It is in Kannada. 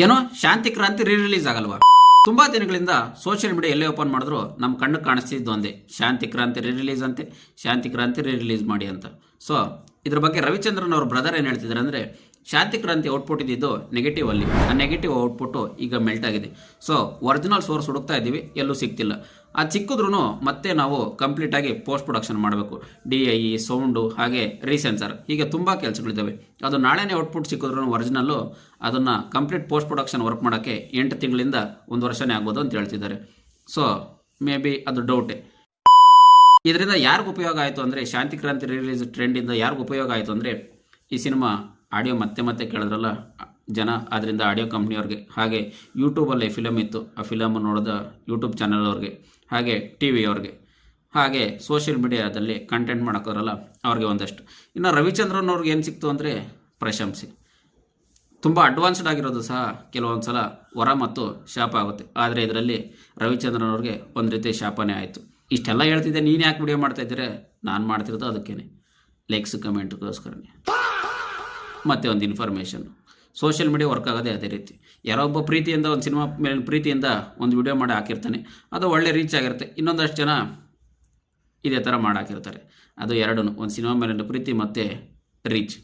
ಏನೋ ಶಾಂತಿ ಕ್ರಾಂತಿ ರಿಲೀಸ್ ಆಗಲ್ವಾ? ತುಂಬಾ ದಿನಗಳಿಂದ ಸೋಷಿಯಲ್ ಮೀಡಿಯಾ ಎಲ್ಲೇ ಓಪನ್ ಮಾಡಿದ್ರು ನಮ್ಮ ಕಣ್ಣು ಕಾಣಿಸ್ತಿದ್ದು ಒಂದೇ, ಶಾಂತಿ ಕ್ರಾಂತಿ ರಿಲೀಸ್ ಅಂತೆ, ಶಾಂತಿ ಕ್ರಾಂತಿ ರಿಲೀಸ್ ಮಾಡಿ ಅಂತ. ಸೊ ಇದ್ರ ಬಗ್ಗೆ ರವಿಚಂದ್ರನ್ ಅವ್ರ ಬ್ರದರ್ ಏನು ಹೇಳ್ತಿದ್ದಾರೆ ಅಂದರೆ, ಶಾಂತಿ ಕ್ರಾಂತಿ ಔಟ್ಪುಟ್ ಇದ್ದಿದ್ದು ನೆಗೆಟಿವ್ ಅಲ್ಲಿ, ಆ ನೆಗೆಟಿವ್ ಔಟ್ಪುಟ್ಟು ಈಗ ಮೆಲ್ಟ್ ಆಗಿದೆ. ಸೊ ಒರಿಜಿನಲ್ ಸೋರ್ಸ್ ಹುಡುಕ್ತಾ ಇದ್ದೀವಿ, ಎಲ್ಲೂ ಸಿಗ್ತಿಲ್ಲ. ಅದು ಸಿಕ್ಕಿದ್ರೂ ಮತ್ತೆ ನಾವು ಕಂಪ್ಲೀಟಾಗಿ ಪೋಸ್ಟ್ ಪ್ರೊಡಕ್ಷನ್ ಮಾಡಬೇಕು. DI, ಸೌಂಡು, ಹಾಗೆ ರೀಸೆನ್ಸರ್, ಹೀಗೆ ತುಂಬ ಕೆಲಸಗಳಿದ್ದಾವೆ. ಅದು ನಾಳೆನೇ ಔಟ್ಪುಟ್ ಸಿಕ್ಕಿದ್ರೂ ಒರಿಜಿನಲ್ಲು ಅದನ್ನು ಕಂಪ್ಲೀಟ್ ಪೋಸ್ಟ್ ಪ್ರೊಡಕ್ಷನ್ ವರ್ಕ್ ಮಾಡೋಕ್ಕೆ 8 ತಿಂಗಳಿಂದ 1 ವರ್ಷನೇ ಆಗ್ಬೋದು ಅಂತ ಹೇಳ್ತಿದ್ದಾರೆ. ಸೊ ಮೇ ಬಿ ಅದು ಡೌಟೇ. ಇದರಿಂದ ಯಾರಿಗೂ ಉಪಯೋಗ ಆಯಿತು ಅಂದರೆ, ಶಾಂತಿ ಕ್ರಾಂತಿ ರಿಲೀಸ್ ಟ್ರೆಂಡಿಂದ ಯಾರಿಗೂ ಉಪಯೋಗ ಆಯಿತು ಅಂದರೆ, ಈ ಸಿನಿಮಾ ಆಡಿಯೋ ಮತ್ತೆ ಕೇಳಿದ್ರಲ್ಲ ಜನ, ಅದರಿಂದ ಆಡಿಯೋ ಕಂಪ್ನಿಯವ್ರಿಗೆ, ಹಾಗೆ ಯೂಟ್ಯೂಬಲ್ಲಿ ಫಿಲಮ್ ಇತ್ತು, ಆ ಫಿಲಮ್ ನೋಡಿದ ಯೂಟ್ಯೂಬ್ ಚಾನಲ್ ಅವ್ರಿಗೆ, ಹಾಗೆ TV ಅವ್ರಿಗೆ, ಹಾಗೆ ಸೋಷಿಯಲ್ ಮೀಡಿಯಾದಲ್ಲಿ ಕಂಟೆಂಟ್ ಮಾಡೋಕ್ಕೋರಲ್ಲ ಅವ್ರಿಗೆ ಒಂದಷ್ಟು. ಇನ್ನು ರವಿಚಂದ್ರನ್ ಅವ್ರಿಗೆ ಏನು ಸಿಕ್ತು ಅಂದರೆ ಪ್ರಶಂಸೆ. ತುಂಬ ಅಡ್ವಾನ್ಸ್ಡ್ ಆಗಿರೋದು ಸಹ ಕೆಲವೊಂದು ಸಲ ವರ ಮತ್ತು ಶಾಪ ಆಗುತ್ತೆ. ಆದರೆ ಇದರಲ್ಲಿ ರವಿಚಂದ್ರನ್ ಅವ್ರಿಗೆ ಒಂದು ರೀತಿ ಶಾಪನೇ ಆಯಿತು. ಇಷ್ಟೆಲ್ಲ ಹೇಳ್ತಿದ್ದೆ, ನೀನು ಯಾಕೆ ವಿಡಿಯೋ ಮಾಡ್ತಾಯಿದ್ದೀರೆ? ನಾನು ಮಾಡ್ತಿರೋದು ಅದಕ್ಕೇ, ಲೈಕ್ಸ್ ಕಮೆಂಟ್ಗೋಸ್ಕರನೇ. ಮತ್ತು ಒಂದು ಇನ್ಫಾರ್ಮೇಷನ್, ಸೋಷಿಯಲ್ ಮೀಡಿಯಾ ವರ್ಕ್ ಆಗೋದೇ ಅದೇ ರೀತಿ. ಯಾರೋ ಒಬ್ಬ ಪ್ರೀತಿಯಿಂದ ಒಂದು ಸಿನಿಮಾ ಮೇಲೆ ಪ್ರೀತಿಯಿಂದ ಒಂದು ವಿಡಿಯೋ ಮಾಡಿ ಹಾಕಿರ್ತಾನೆ, ಅದು ಒಳ್ಳೆ ರೀಚ್ ಆಗಿರುತ್ತೆ. ಇನ್ನೊಂದಷ್ಟು ಜನ ಇದೇ ಥರ ಮಾಡಿ ಹಾಕಿರ್ತಾರೆ. ಅದು ಎರಡೂ, ಒಂದು ಸಿನಿಮಾ ಮೇಲಿನ ಪ್ರೀತಿ ಮತ್ತು ರೀಚ್.